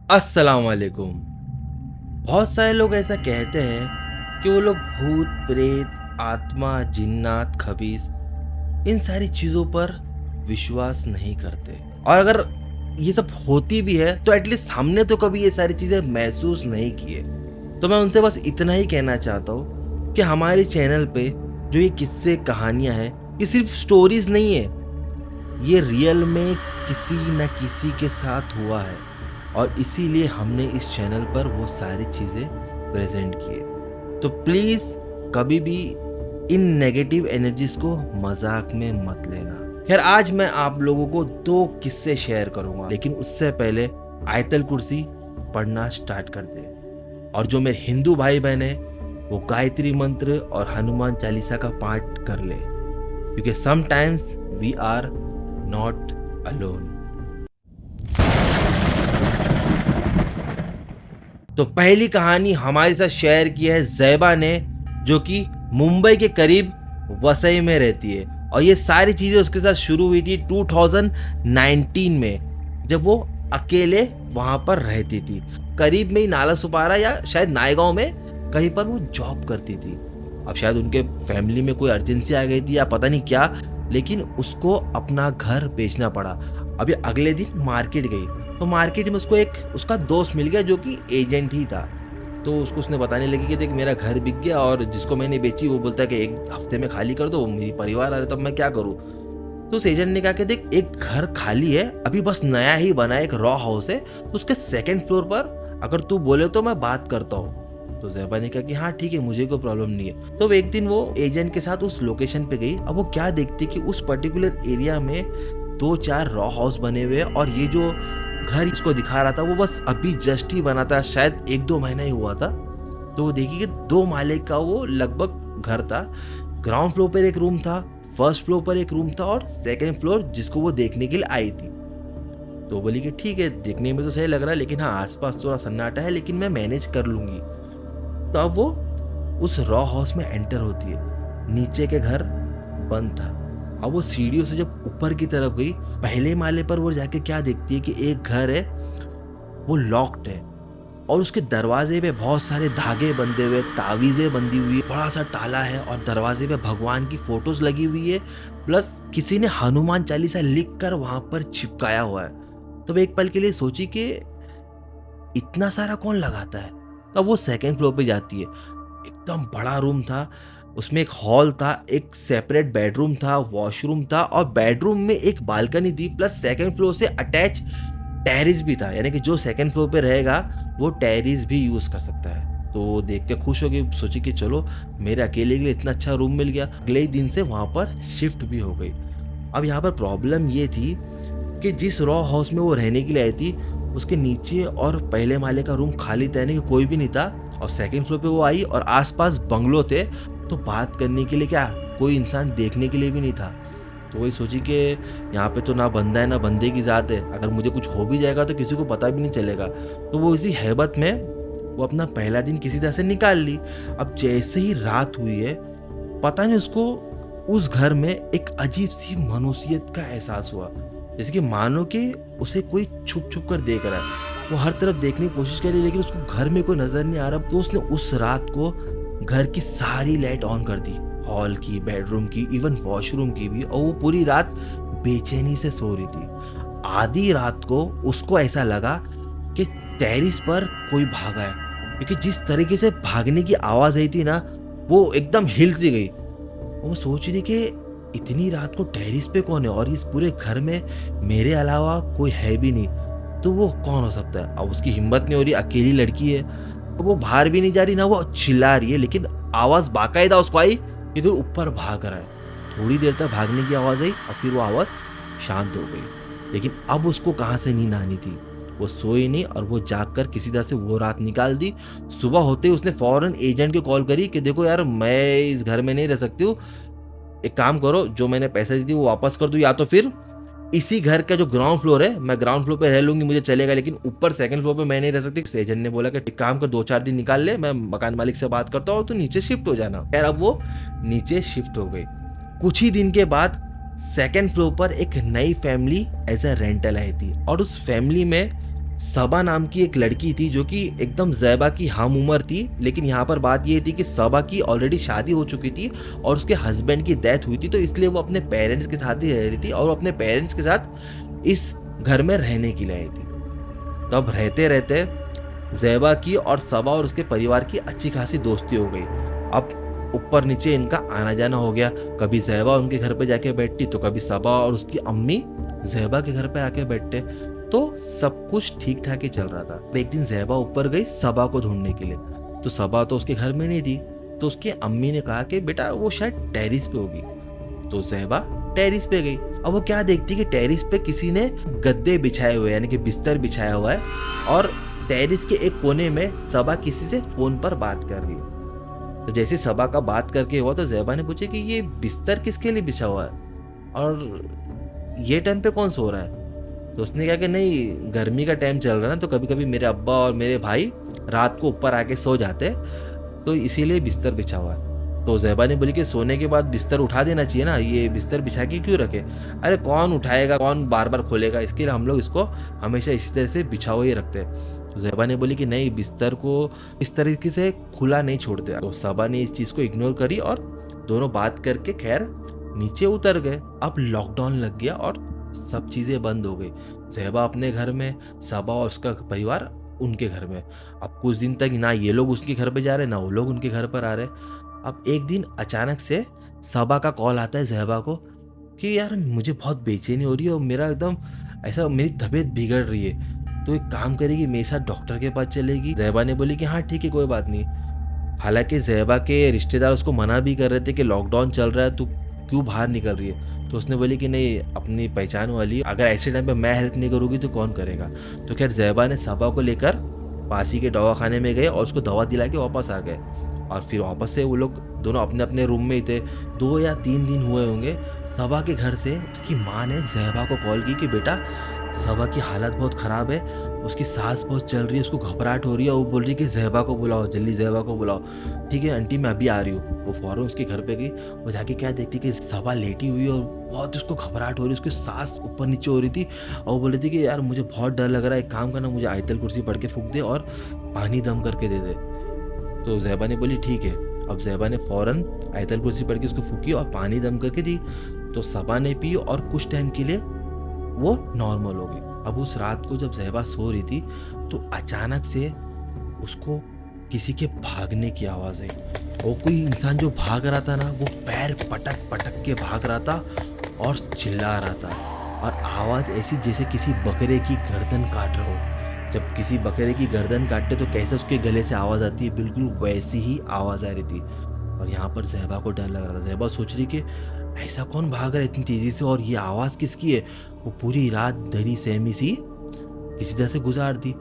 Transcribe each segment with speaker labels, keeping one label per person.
Speaker 1: अस्सलाम वालेकुम। बहुत सारे लोग ऐसा कहते हैं कि वो लोग भूत प्रेत आत्मा जिन्नात खबीस इन सारी चीज़ों पर विश्वास नहीं करते, और अगर ये सब होती भी है तो एटलीस्ट हमने तो कभी ये सारी चीज़ें महसूस नहीं किए। तो मैं उनसे बस इतना ही कहना चाहता हूँ कि हमारे चैनल पे जो ये किस्से कहानियाँ हैं, ये सिर्फ स्टोरीज नहीं है, ये रियल में किसी न किसी के साथ हुआ है, और इसीलिए हमने इस चैनल पर वो सारी चीज़ें प्रेजेंट किए। तो प्लीज़ कभी भी इन नेगेटिव एनर्जीज को मजाक में मत लेना। खैर, आज मैं आप लोगों को 2 किस्से शेयर करूंगा, लेकिन उससे पहले आयतल कुर्सी पढ़ना स्टार्ट कर दे। और जो मेरे हिंदू भाई बहन है वो गायत्री मंत्र और हनुमान चालीसा का पाठ कर ले, क्योंकि sometimes we are not alone. तो पहली कहानी हमारे साथ शेयर की है जैबा ने, जो कि मुंबई के करीब वसई में रहती है। और ये सारी चीज़ें उसके साथ शुरू हुई थी 2019 में, जब वो अकेले वहाँ पर रहती थी। करीब में ही नाला सुपारा या शायद नायगांव में कहीं पर वो जॉब करती थी। अब शायद उनके फैमिली में कोई अर्जेंसी आ गई थी या पता नहीं क्या, लेकिन उसको अपना घर बेचना पड़ा। अभी अगले दिन मार्केट गई, तो मार्केट में उसको एक उसका दोस्त मिल गया जो कि एजेंट ही था। तो उसको उसने बताने लगी कि देख, मेरा घर बिक गया और जिसको मैंने बेची वो बोलता है कि 1 हफ्ते में खाली कर दो, मेरी परिवार आ रहा है, तब मैं क्या करूँ। तो उस एजेंट ने कहा कि देख, एक घर खाली है, अभी बस नया ही बना है, एक रॉ हाउस है, तो उसके 2nd फ्लोर पर अगर तू बोले तो मैं बात करता हूँ। तो जैबा ने कहा कि हाँ ठीक है, मुझे कोई प्रॉब्लम नहीं है। तो एक दिन वो एजेंट के साथ उस लोकेशन पे गई। अब वो क्या देखती कि उस पर्टिकुलर एरिया में 2-4 रॉ हाउस बने हुए, और ये जो घर इसको दिखा रहा था वो बस अभी जस्ट ही बना था, शायद 1-2 महीना ही हुआ था। तो वो देखी कि 2 माले का वो लगभग घर था। ग्राउंड फ्लोर पर एक रूम था, फर्स्ट फ्लोर पर एक रूम था, और 2nd फ्लोर जिसको वो देखने के लिए आई थी। तो बोली कि ठीक है, देखने में तो सही लग रहा है, लेकिन हाँ आसपास थोड़ा सन्नाटा है, लेकिन मैं मैनेज कर लूंगी। तो अब वो उस रॉ हाउस में एंटर होती है। नीचे के घर बंद था। अब वो सीढ़ियों से जब ऊपर की तरफ गई, पहले माले पर वो जाके क्या देखती है कि एक घर है, वो लॉक्ड है, और उसके दरवाजे पे बहुत सारे धागे बंधे हुए, तावीजें बंधी हुई है, बड़ा सा ताला है, और दरवाजे पे भगवान की फोटोज लगी हुई है, प्लस किसी ने हनुमान चालीसा लिख कर वहां पर चिपकाया हुआ है। तब एक पल के लिए सोची कि इतना सारा कौन लगाता है। तब वो 2nd फ्लोर पे जाती है। एकदम बड़ा रूम था, उसमें एक हॉल था, एक सेपरेट बेडरूम था, वॉशरूम था, और बेडरूम में एक बालकनी थी, प्लस 2nd फ्लोर से अटैच टेरिस भी था, यानी कि जो 2nd फ्लोर पे रहेगा वो टेरिस भी यूज कर सकता है। तो देख के खुश हो गई, सोची कि चलो मेरे अकेले के लिए इतना अच्छा रूम मिल गया। अगले ही दिन से वहां पर शिफ्ट भी हो गई। अब यहाँ पर प्रॉब्लम ये थी कि जिस रॉ हाउस में वो रहने के लिए आई थी, उसके नीचे और पहले माले का रूम खाली था, यानी कि कोई भी नहीं था। और 2nd फ्लोर पे वो आई और आसपास बंगलो थे, तो बात करने के लिए क्या, कोई इंसान देखने के लिए भी नहीं था। तो वही सोची कि यहाँ पे तो ना बंदा है ना बंदे की ज़ात है, अगर मुझे कुछ हो भी जाएगा तो किसी को पता भी नहीं चलेगा। तो वो इसी हैबत में वो अपना पहला दिन किसी तरह से निकाल ली। अब जैसे ही रात हुई है, पता नहीं उसको उस घर में एक अजीब सी मनुष्यत का एहसास हुआ, जैसे कि मानो कि उसे कोई छुप छुप कर देख रहा है। वो हर तरफ देखने की कोशिश करी, लेकिन उसको घर में कोई नजर नहीं आ रहा। तो उसने उस रात को घर की सारी लाइट ऑन कर दी, हॉल की, बेडरूम की, इवन वॉशरूम की भी, और वो पूरी रात बेचैनी से सो रही थी। आधी रात को उसको ऐसा लगा कि टेरिस पर कोई भागा है, क्योंकि जिस तरीके से भागने की आवाज आई थी ना, वो एकदम हिल सी गई। वो सोच रही कि इतनी रात को टेरिस पे कौन है, और इस पूरे घर में मेरे अलावा कोई है भी नहीं, तो वो कौन हो सकता है। अब उसकी हिम्मत नहीं हो रही, अकेली लड़की है, तो वो बाहर भी नहीं जा रही, ना वो चिल्ला रही है, लेकिन आवाज बाकायदा उसको आई कि कोई ऊपर भाग रहा है। थोड़ी देर तक भागने की आवाज आई और फिर वो आवाज शांत हो गई। लेकिन अब उसको कहाँ से नींद आनी थी, वो सोई नहीं, और वो जागकर किसी तरह से वो रात निकाल दी। सुबह होते ही उसने फौरन एजेंट को कॉल करी कि देखो यार, मैं इस घर में नहीं रह सकती हूँ, एक काम करो, जो मैंने पैसे दी थी वो वापस कर दो, या तो फिर इसी घर का जो ग्राउंड फ्लोर है, मैं ग्राउंड फ्लोर पे रह लूंगी, मुझे चलेगा, लेकिन ऊपर 2nd फ्लोर पे मैं नहीं रह सकती। एजेंट ने बोला कि एक काम कर, 2-4 दिन निकाल ले, मैं मकान मालिक से बात करता हूँ, तो नीचे शिफ्ट हो जाना। खैर, अब वो नीचे शिफ्ट हो गई। कुछ ही दिन के बाद 2nd फ्लोर पर एक नई फैमिली एज ए रेंटल आई थी, और उस फैमिली में सबा नाम की एक लड़की थी जो कि एकदम ज़ैबा की हम उम्र थी, लेकिन यहाँ पर बात ये थी कि सबा की ऑलरेडी शादी हो चुकी थी और उसके हस्बैंड की डेथ हुई थी, तो इसलिए वो अपने पेरेंट्स के साथ ही रह रही थी और वो अपने पेरेंट्स के साथ इस घर में रहने के लिए आई थी। तो अब रहते रहते ज़ैबा की और सबा और उसके परिवार की अच्छी खासी दोस्ती हो गई। अब ऊपर नीचे इनका आना जाना हो गया, कभी ज़ैबा उनके घर पे जाके बैठती तो कभी सबा और उसकी अम्मी ज़ैबा के घर पे आके बैठते, तो सब कुछ ठीक ठाक ही चल रहा था। एक दिन ज़ैबा ऊपर गई सबा को ढूंढने के लिए, तो सबा तो उसके घर में नहीं थी, तो उसकी अम्मी ने कहा कि बेटा वो शायद टेरिस पे होगी। तो ज़ैबा टेरिस पे गई। अब वो क्या देखती कि टेरिस पे किसी ने गद्दे बिछाए हुए यानी कि बिस्तर बिछाया हुआ है और टेरिस के एक कोने में सबा किसी से फोन पर बात कर रही है। तो जैसे सबा का बात करके हुआ तो ज़ैबा ने पूछा कि ये बिस्तर किसके लिए बिछा हुआ है और ये टाइम पे कौन सो रहा है। तो उसने कहा कि नहीं, गर्मी का टाइम चल रहा है ना, तो कभी कभी मेरे अब्बा और मेरे भाई रात को ऊपर आके सो जाते, तो इसीलिए बिस्तर बिछा हुआ है। तो ज़ैबा ने बोली कि सोने के बाद बिस्तर उठा देना चाहिए ना, ये बिस्तर बिछा के क्यों रखे। अरे कौन उठाएगा, कौन बार बार खोलेगा, इसके लिए हम लोग इसको हमेशा इसी तरह से बिछा हुआ ही रखते हैं। तो ज़ैबा ने बोली कि नहीं, बिस्तर को इस तरीके से खुला नहीं छोड़ते। तो सबा ने इस चीज़ को इग्नोर करी और दोनों बात करके खैर नीचे उतर गए। अब लॉकडाउन लग गया और सब चीज़ें बंद हो गई। ज़ैबा अपने घर में, सबा और उसका परिवार उनके घर में। अब कुछ दिन तक ना ये लोग उसके घर पे जा रहे, ना वो लोग उनके घर पर आ रहे। अब एक दिन अचानक से सबा का कॉल आता है ज़ैबा को कि यार मुझे बहुत बेचैनी हो रही है और मेरा एकदम ऐसा, मेरी तबीयत बिगड़ रही है, तो एक काम करेगी मेरे साथ डॉक्टर के पास चलेगी। ज़ैबा ने बोली कि हाँ ठीक है, कोई बात नहीं। हालांकि ज़ैबा के रिश्तेदार उसको मना भी कर रहे थे कि लॉकडाउन चल रहा है, तो क्यों बाहर निकल रही है। तो उसने बोली कि नहीं, अपनी पहचान वाली, अगर ऐसे टाइम पे मैं हेल्प नहीं करूँगी तो कौन करेगा। तो खैर ज़ैबा ने सबा को लेकर पासी के दवाखाने में गए और उसको दवा दिला के वापस आ गए। और फिर वापस से वो लोग दोनों अपने अपने रूम में ही थे। 2 या 3 दिन हुए होंगे, सबा के घर से उसकी माँ ने ज़ैबा को कॉल की कि बेटा सबा की हालत बहुत ख़राब है, उसकी सांस बहुत चल रही है, उसको घबराहट हो रही है। वो बोल रही है कि ज़ैबा को बुलाओ, जल्दी ज़ैबा को बुलाओ। ठीक है आंटी, मैं अभी आ रही हूँ। वो फ़ौरन उसके घर पे गई। वो जाके क्या देखती कि सबा लेटी हुई है और बहुत उसको घबराहट हो रही है, उसकी सांस ऊपर नीचे हो रही थी। और वो बोल रही थी कि यार मुझे बहुत डर लग रहा है, एक काम करना, मुझे आयतल कुर्सी पढ़ के फूंक दे और पानी दम करके दे दे। तो ज़ैबा ने बोली ठीक है। अब ज़ैबा ने फ़ौरन आयतल कुर्सी पढ़ के उसको फूकी और पानी दम करके दी। तो सबा ने पी और कुछ टाइम के लिए वो नॉर्मल हो गई। अब उस रात को जब ज़ैबा सो रही थी तो अचानक से उसको किसी के भागने की आवाज़ आई और कोई इंसान जो भाग रहा था ना, वो पैर पटक पटक के भाग रहा था और चिल्ला रहा था। और आवाज़ ऐसी जैसे किसी बकरे की गर्दन काट रहे हो। जब किसी बकरे की गर्दन काटते तो कैसे उसके गले से आवाज़ आती है, बिल्कुल वैसी ही आवाज़ आ रही थी। और यहाँ पर ज़ैबा को डर लग रहा था। ज़ैबा सोच रही कि ऐसा कौन भाग रहा है इतनी तेज़ी से और ये आवाज़ किसकी है। वो पूरी रात दरी सहमी सी किसी तरह से गुजार दी।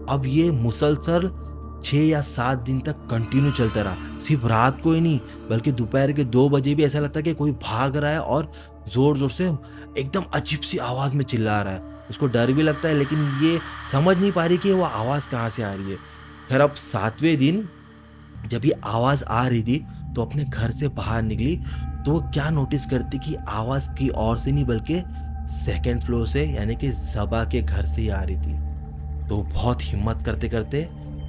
Speaker 1: अब ये मुसलसल 6 या 7 दिन तक कंटिन्यू चलता रहा। सिर्फ रात को ही नहीं बल्कि दोपहर के 2 बजे भी ऐसा लगता है कि कोई भाग रहा है और ज़ोर ज़ोर से एकदम अजीब सी आवाज़ में चिल्ला रहा है। उसको डर भी लगता है लेकिन ये समझ नहीं पा रही कि वो आवाज़ कहाँ से आ रही है। खैर अब 7वें दिन जब ये आवाज़ आ रही थी तो अपने घर से बाहर निकली, तो वो क्या नोटिस करती कि आवाज़ की ओर से नहीं बल्कि सेकंड फ्लोर से यानी कि सबा के घर से ही आ रही थी। तो बहुत हिम्मत करते करते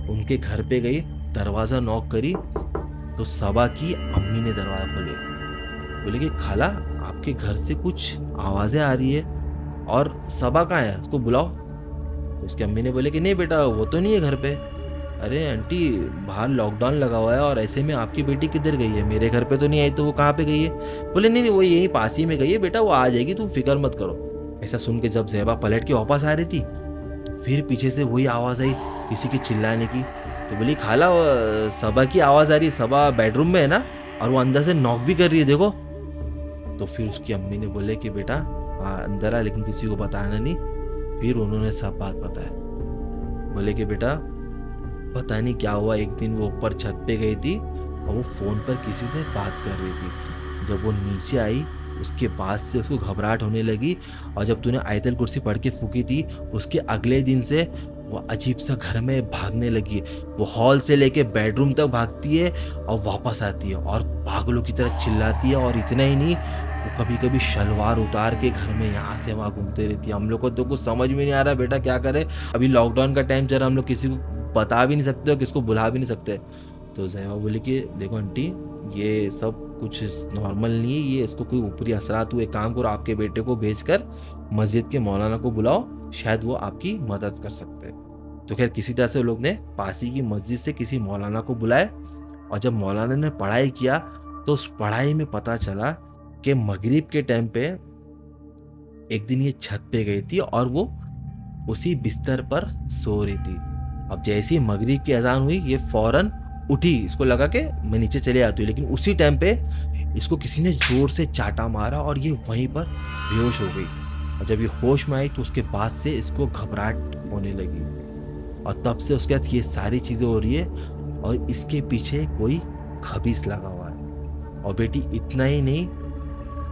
Speaker 1: उनके घर पे गई, दरवाज़ा नॉक करी तो सबा की अम्मी ने दरवाज़ा खोले। बोले कि खाला आपके घर से कुछ आवाज़ें आ रही है और सबा कहाँ है, उसको बुलाओ। तो उसकी अम्मी ने बोले कि नहीं बेटा, वो तो नहीं है घर पे। अरे आंटी, बाहर लॉकडाउन लगा हुआ है और ऐसे में आपकी बेटी किधर गई है, मेरे घर पे तो नहीं आई, तो वो कहाँ पे गई है। बोले नहीं नहीं, वो यहीं पास ही में गई है बेटा, वो आ जाएगी, तुम फिक्र मत करो। ऐसा सुन के जब ज़ैबा पलट के वापस आ रही थी तो फिर पीछे से वही आवाज़ आई किसी के चिल्लाने की। तो बोली खाला सबा की आवाज़ आ रही है, सबा बेडरूम में है ना और वो अंदर से नॉक भी कर रही है, देखो। तो फिर उसकी अम्मी ने बोले कि बेटा हाँ अंदर आ, लेकिन किसी को बताना नहीं। फिर उन्होंने सब बात बताया। बोले कि बेटा पता नहीं क्या हुआ, एक दिन वो ऊपर छत पे गई थी और वो फ़ोन पर किसी से बात कर रही थी। जब वो नीचे आई उसके बाद से उसको घबराहट होने लगी और जब तूने आयतल कुर्सी पढ़ के फूकी थी उसके अगले दिन से वो अजीब सा घर में भागने लगी। वो हॉल से लेके बेडरूम तक भागती है और वापस आती है और पागलों की तरह चिल्लाती है। और इतना ही नहीं, वो कभी कभी शलवार उतार के घर में यहाँ से वहाँ घूमते रहती है। हम लोग को तो कुछ समझ में नहीं आ रहा बेटा क्या करे। अभी लॉकडाउन का टाइम चल रहा, हम लोग किसी को बता भी नहीं सकते और किसको बुला भी नहीं सकते। तो जैमा बोली कि देखो आंटी, ये सब कुछ नॉर्मल नहीं है, ये इसको कोई ऊपरी असरात हुए। काम करो, आपके बेटे को भेजकर मस्जिद के मौलाना को बुलाओ, शायद वो आपकी मदद कर सकते हैं। तो खैर किसी तरह से लोग ने पासी की मस्जिद से किसी मौलाना को बुलाए, और जब मौलाना ने पढ़ाई किया तो उस पढ़ाई में पता चला कि मगरिब के टाइम पे एक दिन ये छत पे गई थी और वो उसी बिस्तर पर सो रही थी। अब जैसे ही मगरिब की अजान हुई, ये फौरन उठी, इसको लगा कि मैं नीचे चले आती हूँ, लेकिन उसी टाइम पे इसको किसी ने जोर से चाटा मारा और ये वहीं पर बेहोश हो गई। और जब ये होश में आई तो उसके बाद से इसको घबराहट होने लगी, और तब से उसके बाद ये सारी चीज़ें हो रही है, और इसके पीछे कोई खबीस लगा हुआ है। और बेटी इतना ही नहीं,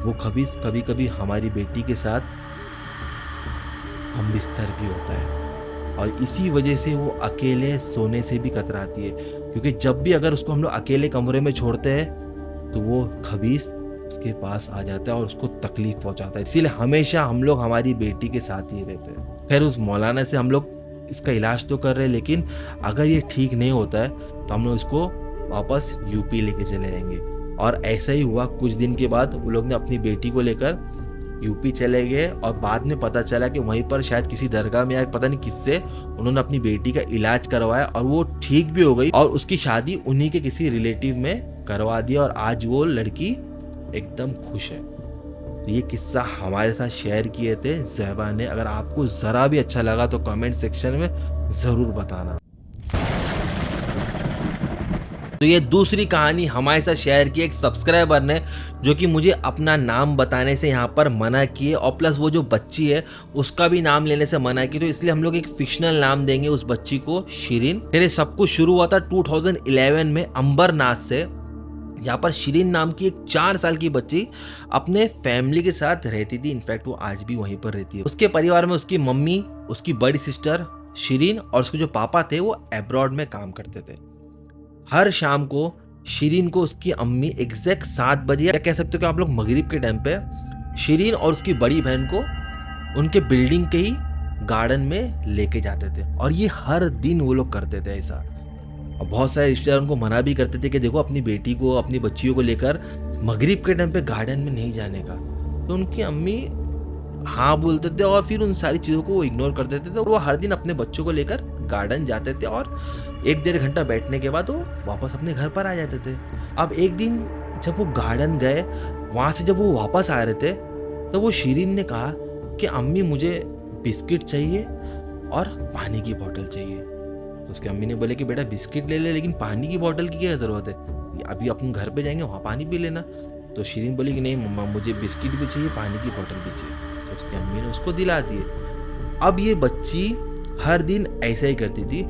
Speaker 1: वो खबीस कभी कभी हमारी बेटी के साथ हम बिस्तर भी होता है, और इसी वजह से वो अकेले सोने से भी कतराती है, क्योंकि जब भी अगर उसको हम लोग अकेले कमरे में छोड़ते हैं तो वो खबीस उसके पास आ जाता है और उसको तकलीफ पहुंचाता है। इसीलिए हमेशा हम लोग हमारी बेटी के साथ ही रहते हैं। खैर उस मौलाना से हम लोग इसका इलाज तो कर रहे हैं, लेकिन अगर ये ठीक नहीं होता है तो हम लोग इसको वापस यूपी लेके चले जाएंगे। और ऐसा ही हुआ, कुछ दिन के बाद वो लोग ने अपनी बेटी को लेकर यूपी चले गए, और बाद में पता चला कि वहीं पर शायद किसी दरगाह में या पता नहीं किससे उन्होंने अपनी बेटी का इलाज करवाया, और वो ठीक भी हो गई, और उसकी शादी उन्हीं के किसी रिलेटिव में करवा दिया, और आज वो लड़की एकदम खुश है। तो ये किस्सा हमारे साथ शेयर किए थे ज़ैबा ने। अगर आपको ज़रा भी अच्छा लगा तो कमेंट सेक्शन में ज़रूर बताना। तो ये दूसरी कहानी हमारे साथ शेयर की एक सब्सक्राइबर ने, जो कि मुझे अपना नाम बताने से यहाँ पर मना किए, और प्लस वो जो बच्ची है उसका भी नाम लेने से मना की। तो इसलिए हम लोग एक फिक्शनल नाम देंगे उस बच्ची को, शिरीन। फिर ये सब कुछ शुरू हुआ था 2011 में अंबरनाथ से, जहाँ पर शिरीन नाम की एक 4 साल की बच्ची अपने फैमिली के साथ रहती थी। इनफैक्ट वो आज भी वहीं पर रहती है। उसके परिवार में उसकी मम्मी, उसकी बड़ी सिस्टर शिरीन, और उसके जो पापा थे वो अब्रॉड में काम करते थे। हर शाम को शिरीन को उसकी अम्मी एग्जैक्ट 7 बजे, या कह सकते हो कि आप लोग मगरिब के टाइम पे, शिरीन और उसकी बड़ी बहन को उनके बिल्डिंग के ही गार्डन में लेके जाते थे, और ये हर दिन वो लोग करते थे ऐसा। और बहुत सारे रिश्तेदार उनको मना भी करते थे कि देखो अपनी बेटी को, अपनी बच्चियों को लेकर मगरिब के टाइम पे गार्डन में नहीं जाने का। तो उनकी अम्मी हाँ बोलते थे, और फिर उन सारी चीज़ों को वो इग्नोर कर देते थे। वो हर दिन अपने बच्चों को लेकर गार्डन जाते थे, और 1-1.5 घंटा बैठने के बाद वो वापस अपने घर पर आ जाते थे। अब एक दिन जब वो गार्डन गए, वहाँ से जब वो वापस आ रहे थे, तो वो शिरीन ने कहा कि अम्मी मुझे बिस्किट चाहिए और पानी की बोतल चाहिए। तो उसकी अम्मी ने बोले कि बेटा बिस्किट ले ले, लेकिन पानी की बोतल की क्या ज़रूरत है, अभी अपन घर पे जाएंगे वहाँ पानी पी लेना। तो शिरीन बोली कि नहीं मम्मा, मुझे बिस्किट भी चाहिए, पानी की बोतल भी चाहिए। तो उसकी अम्मी ने उसको दिला दिए। अब ये बच्ची हर दिन ऐसा ही करती थी।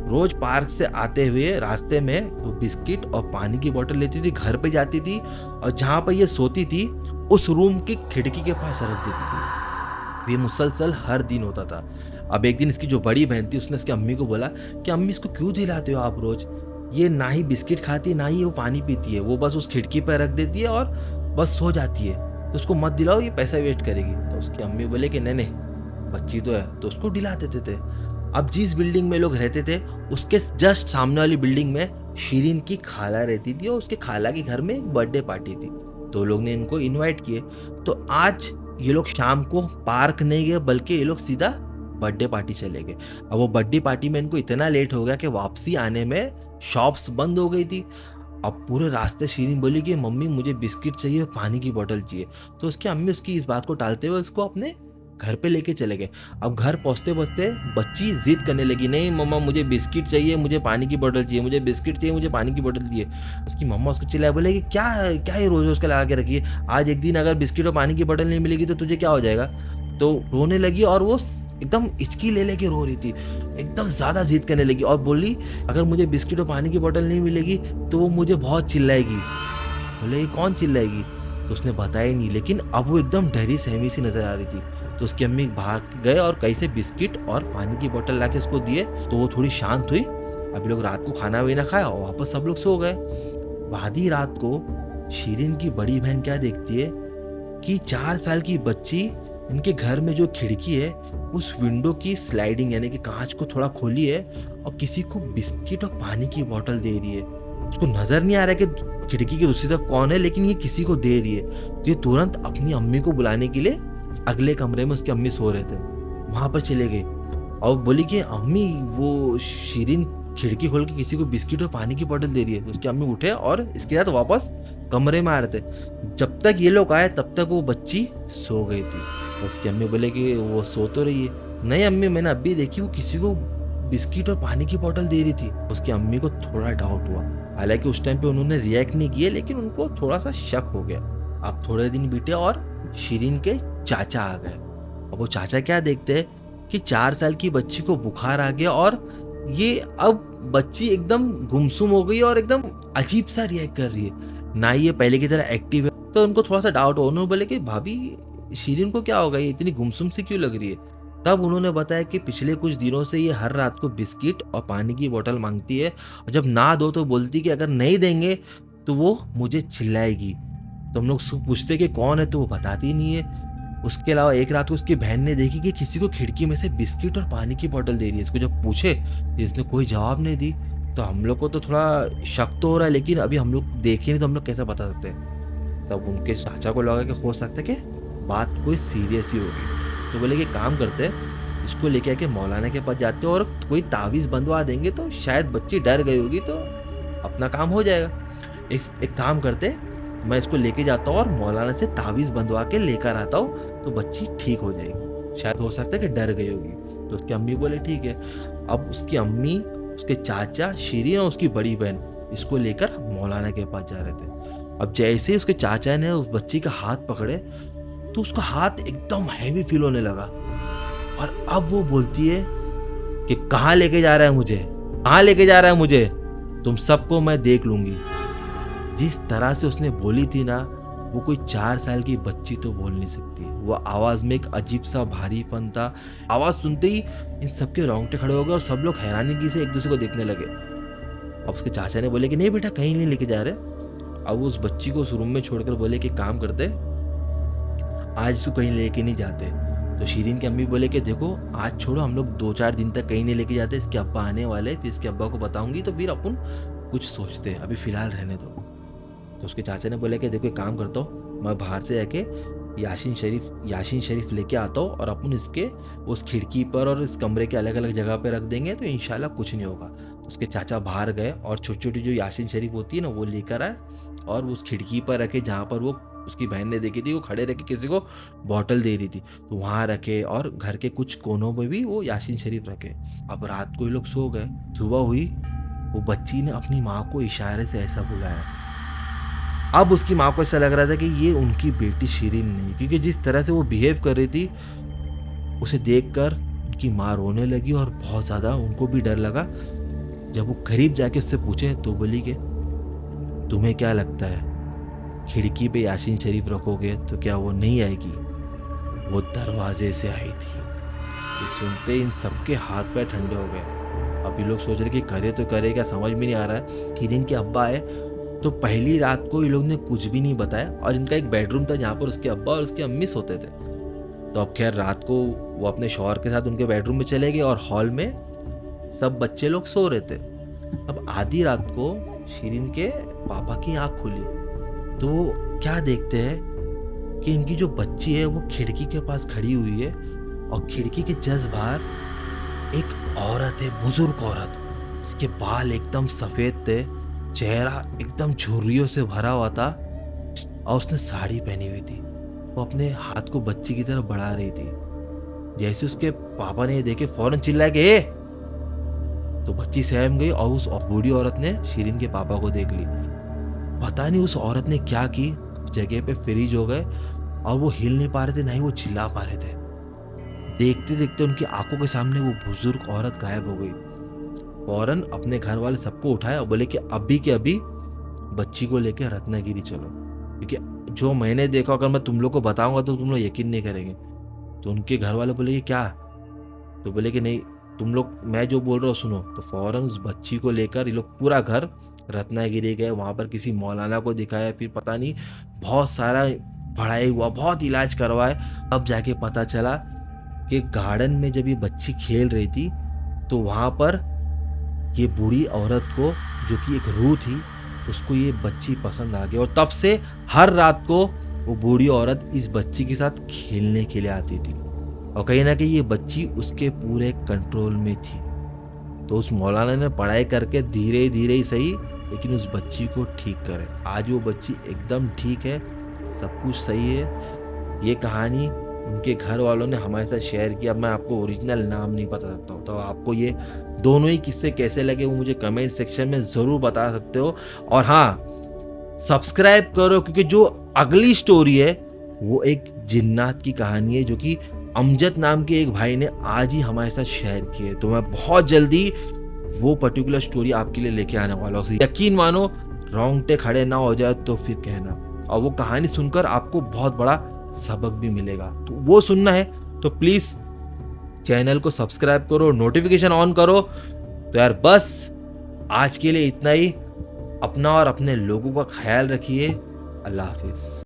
Speaker 1: रोज पार्क से आते हुए रास्ते में वो बिस्किट और पानी की बोतल लेती थी, घर पे जाती थी, और जहाँ पर ये सोती थी उस रूम की खिड़की के पास रख देती थी। ये मुसलसल हर दिन होता था। अब एक दिन इसकी जो बड़ी बहन थी उसने इसकी अम्मी को बोला कि अम्मी इसको क्यों दिलाते हो आप रोज, ये ना ही बिस्किट खाती है ना ही वो पानी पीती है, वो बस उस खिड़की पर रख देती है और बस सो जाती है, तो उसको मत दिलाओ, ये पैसा वेस्ट करेगी। तो उसकी अम्मी बोले कि नहीं नहीं बच्ची तो है, तो उसको दिला देते थे। अब जिस बिल्डिंग में लोग रहते थे उसके जस्ट सामने वाली बिल्डिंग में शिरीन की खाला रहती थी, और उसके खाला के घर में एक बर्थडे पार्टी थी, तो लोग ने इनको इनवाइट किए। तो आज ये लोग शाम को पार्क नहीं गए, बल्कि ये लोग सीधा बर्थडे पार्टी चले गए। अब वो बर्थडे पार्टी में इनको इतना लेट हो गया कि वापसी आने में शॉप्स बंद हो गई थी। अब पूरे रास्ते शिरीन बोली कि मम्मी मुझे बिस्किट चाहिए, पानी की बोतल चाहिए। तो उसकी अम्मी उसकी इस बात को टालते हुए उसको अपने घर पे लेके चले गए। अब घर पहुंचते पहुंचते बच्ची जिद करने लगी, नहीं मम्मा मुझे बिस्किट चाहिए, मुझे पानी की बोतल चाहिए, मुझे बिस्किट चाहिए, मुझे पानी की बोतल चाहिए। उसकी मम्मा उसको चिल्लाए, बोले कि क्या क्या ये रोज उसका लगा के रखी है, आज एक दिन अगर बिस्किट और पानी की बोतल नहीं मिलेगी तो तुझे क्या हो जाएगा। तो रोने लगी, और वो एकदम हिचकी ले लेके रो रही थी, एकदम ज़्यादा जिद करने लगी, और बोली अगर मुझे बिस्किट और पानी की बोतल नहीं मिलेगी तो वो मुझे बहुत चिल्लाएगी। बोले कौन चिल्लाएगी, तो उसने बताया नहीं, लेकिन अब वो एकदम डरी सहमी सी नजर आ रही थी। तो उसकी अम्मी बाहर गए और कहीं से बिस्किट और पानी की बोतल ला के उसको दिए, तो वो थोड़ी शांत हुई। अभी लोग रात को खाना वाना खाया और वापस सब लोग सो गए। आधी रात को शिरीन की बड़ी बहन क्या देखती है कि 4 साल की बच्ची इनके घर में जो खिड़की है उस विंडो की स्लाइडिंग यानी कि कांच को थोड़ा खोली है और किसी को बिस्किट और पानी की बोतल दे रही है। उसको नजर नहीं आ रहा है कि खिड़की की दूसरी तरफ कौन है, लेकिन ये किसी को दे रही है। तो ये तुरंत अपनी अम्मी को बुलाने के लिए अगले कमरे में उसकी अम्मी सो रहे थे वहां पर चले गए और बोली कि अम्मी वो शिरीन खिड़की खोल के किसी को बिस्किट और पानी की बोतल दे रही है। उसके अम्मी उठे और इसके साथ वापस कमरे में आ रहे थे। जब तक ये लोग आए तब तक वो बच्ची सो गई थी। तो उसकी अम्मी बोले कि वो सो तो रही है। नहीं अम्मी, मैंने अभी देखी वो किसी को बिस्किट और पानी की बोतल दे रही थी। उसकी अम्मी को थोड़ा डाउट हुआ। हालांकि उस टाइम पे उन्होंने रिएक्ट नहीं किया, लेकिन उनको थोड़ा सा शक हो गया। अब थोड़े दिन बीते और शिरीन के चाचा आ गए। अब वो चाचा क्या देखते हैं कि 4 साल की बच्ची को बुखार आ गया और ये अब बच्ची एकदम गुमसुम हो गई और एकदम अजीब सा रिएक्ट कर रही है, ना ये पहले की तरह एक्टिव है। तो उनको थोड़ा सा डाउट हो। उन्होंने बोले कि भाभी शिरीन को क्या होगा, ये इतनी गुमसुम सी क्यों लग रही है। तब उन्होंने बताया कि पिछले कुछ दिनों से ये हर रात को बिस्किट और पानी की बोतल मांगती है और जब ना दो तो बोलती कि अगर नहीं देंगे तो वो मुझे चिल्लाएगी। तो हम लोग उसको पूछते कि कौन है तो वो बताती ही नहीं है। उसके अलावा एक रात को उसकी बहन ने देखी कि किसी को खिड़की में से बिस्किट और पानी की बोतल दे रही है। इसको जब पूछे तो इसने कोई जवाब नहीं दी। तो हम लोग को तो थोड़ा शक तो हो रहा है, लेकिन अभी हम लोग देखे नहीं तो हम लोग कैसे बता सकते हैं। तब उनके चाचा को लगा कि हो सकता है कि बात कोई सीरियस ही होगी। तो बोले कि काम करते हैं, इसको लेके आके मौलाना के पास जाते हैं और कोई तावीज़ बंधवा देंगे तो शायद बच्ची डर गई होगी तो अपना काम हो जाएगा। एक काम करते, मैं इसको लेके जाता हूँ और मौलाना से तावीज़ बंधवा के लेकर आता हूँ तो बच्ची ठीक हो जाएगी। शायद हो सकता है कि डर गई होगी। तो उसकी अम्मी बोले ठीक है। अब उसकी अम्मी, उसके चाचा, शिरीन और उसकी बड़ी बहन इसको लेकर मौलाना के पास जा रहे थे। अब जैसे ही उसके चाचा ने उस बच्ची का हाथ पकड़े तो उसका हाथ एकदम हैवी फील होने लगा और अब वो बोलती है कि कहाँ लेके जा रहा है मुझे, कहाँ लेके जा रहा है मुझे, तुम सबको मैं देख लूंगी। जिस तरह से उसने बोली थी ना, वो कोई 4 साल की बच्ची तो बोल नहीं सकती। वो आवाज में एक अजीब सा भारीपन था। आवाज सुनते ही इन सबके रोंगटे खड़े हो गए और सब लोग हैरानी से एक दूसरे को देखने लगे। अब उसके चाचा ने बोले कि नहीं बेटा, कहीं नहीं लेके जा रहे। अब वो उस बच्ची को उस रूम में छोड़कर बोले कि काम करते, आज तो कहीं लेके नहीं जाते। तो शिरीन की अम्मी बोले कि देखो आज छोड़ो, हम लोग 2-4 दिन तक कहीं नहीं लेके जाते। इसके अब्बा आने वाले, फिर इसके अब्बा को बताऊंगी तो फिर अपन कुछ सोचते हैं, अभी फिलहाल रहने दो। तो उसके चाचा ने बोला कि देखो एक काम करता हूँ, मैं बाहर से आके यासीन शरीफ लेके आता हूँ और अपन इसके उस खिड़की पर और इस कमरे के अलग अलग जगह पे रख देंगे तो इंशाल्लाह कुछ नहीं होगा। तो उसके चाचा बाहर गए और छोटी छोटी जो यासीन शरीफ होती है ना वो लेकर आए और उस खिड़की पर रखे जहाँ पर वो उसकी बहन ने देखी थी वो खड़े रह के किसी को बॉटल दे रही थी, तो वहाँ रखे और घर के कुछ कोनों में भी वो यासीन शरीफ रखे। अब रात को ये लोग सो गए। सुबह हुई, वो बच्ची ने अपनी माँ को इशारे से ऐसा बुलाया। अब उसकी माँ को ऐसा लग रहा था कि ये उनकी बेटी शिरीन नहीं, क्योंकि जिस तरह से वो बिहेव कर रही थी उसे देखकर उनकी माँ रोने लगी और बहुत ज़्यादा उनको भी डर लगा। जब वो करीब जाके उससे पूछे तो बोली कि तुम्हें क्या लगता है, खिड़की पे यासीन शरीफ रखोगे तो क्या वो नहीं आएगी? वो दरवाजे से आई थी। ये सुनते इन सबके हाथ पैर ठंडे हो गए। अभी लोग सोच रहे कि करे तो करे क्या, समझ में नहीं आ रहा है। शिरीन के अब्बा आए तो पहली रात को ये लोग ने कुछ भी नहीं बताया और इनका एक बेडरूम था जहाँ पर उसके अब्बा और उसकी अम्मी सोते थे। तो अब खैर रात को वो अपने शौहर के साथ उनके बेडरूम में चले गए और हॉल में सब बच्चे लोग सो रहे थे। अब आधी रात को शिरीन के पापा की आंख खुली तो वो क्या देखते हैं कि इनकी जो बच्ची है वो खिड़की के पास खड़ी हुई है और खिड़की के जस्ट बाहर एक औरत है, बुजुर्ग औरत। इसके बाल एकदम सफेद थे, चेहरा एकदम झुर्रियों से भरा हुआ था और उसने साड़ी पहनी हुई थी। वो अपने हाथ को बच्ची की तरफ बढ़ा रही थी। जैसे उसके पापा ने ये देखे फौरन चिल्लाया कि ए! तो बच्ची सहम गई और उस बूढ़ी औरत ने शिरीन के पापा को देख ली। पता नहीं उस औरत ने क्या की, जगह पे फ्रीज हो गए और वो हिल नहीं पा रहे थे, ना ही वो चिल्ला पा रहे थे। देखते देखते उनकी आंखों के सामने वो बुजुर्ग औरत गायब हो गई। फौरन अपने घर वाले सबको उठाया और बोले कि अभी के अभी बच्ची को लेकर रत्नागिरी चलो, क्योंकि जो मैंने देखा अगर मैं तुम लोग को बताऊंगा तो तुम लोग यकीन नहीं करेंगे। तो उनके घर वाले बोले कि क्या? तो बोले कि नहीं तुम लोग मैं जो बोल रहा हूँ सुनो। तो फौरन उस बच्ची को लेकर ये लोग पूरा घर रत्नागिरी गए। वहाँ पर किसी मौलाना को दिखाया, फिर पता नहीं बहुत सारा पढ़ाई हुआ, बहुत इलाज करवाए, अब जाके पता चला कि गार्डन में जब ये बच्ची खेल रही थी तो वहाँ पर ये बूढ़ी औरत को, जो कि एक रूह थी, उसको ये बच्ची पसंद आ गई और तब से हर रात को वो बूढ़ी औरत इस बच्ची के साथ खेलने के लिए आती थी और कहीं ना कहीं ये बच्ची उसके पूरे कंट्रोल में थी। तो उस मौलाना ने पढ़ाई करके धीरे धीरे ही सही, लेकिन उस बच्ची को ठीक करे। आज वो बच्ची एकदम ठीक है, सब कुछ सही है। ये कहानी उनके घर वालों ने हमारे साथ शेयर किया। मैं आपको ओरिजिनल नाम नहीं बता सकता हूँ, तो आपको ये दोनों ही किस्से कैसे लगे वो मुझे कमेंट सेक्शन में ज़रूर बता सकते हो। और हाँ, सब्सक्राइब करो, क्योंकि जो अगली स्टोरी है वो एक जिन्नात की कहानी है, जो कि अमजद नाम के एक भाई ने आज ही हमारे साथ शेयर की है। तो मैं बहुत जल्दी वो पर्टिकुलर स्टोरी आपके लिए लेके आने वाला हूँ। यकीन मानो, रोंगटे खड़े ना हो जाए तो फिर कहना। और वो कहानी सुनकर आपको बहुत बड़ा सबक भी मिलेगा, तो वो सुनना है तो प्लीज चैनल को सब्सक्राइब करो, नोटिफिकेशन ऑन करो। तो यार बस आज के लिए इतना ही। अपना और अपने लोगों का ख्याल रखिए। अल्लाह हाफिज।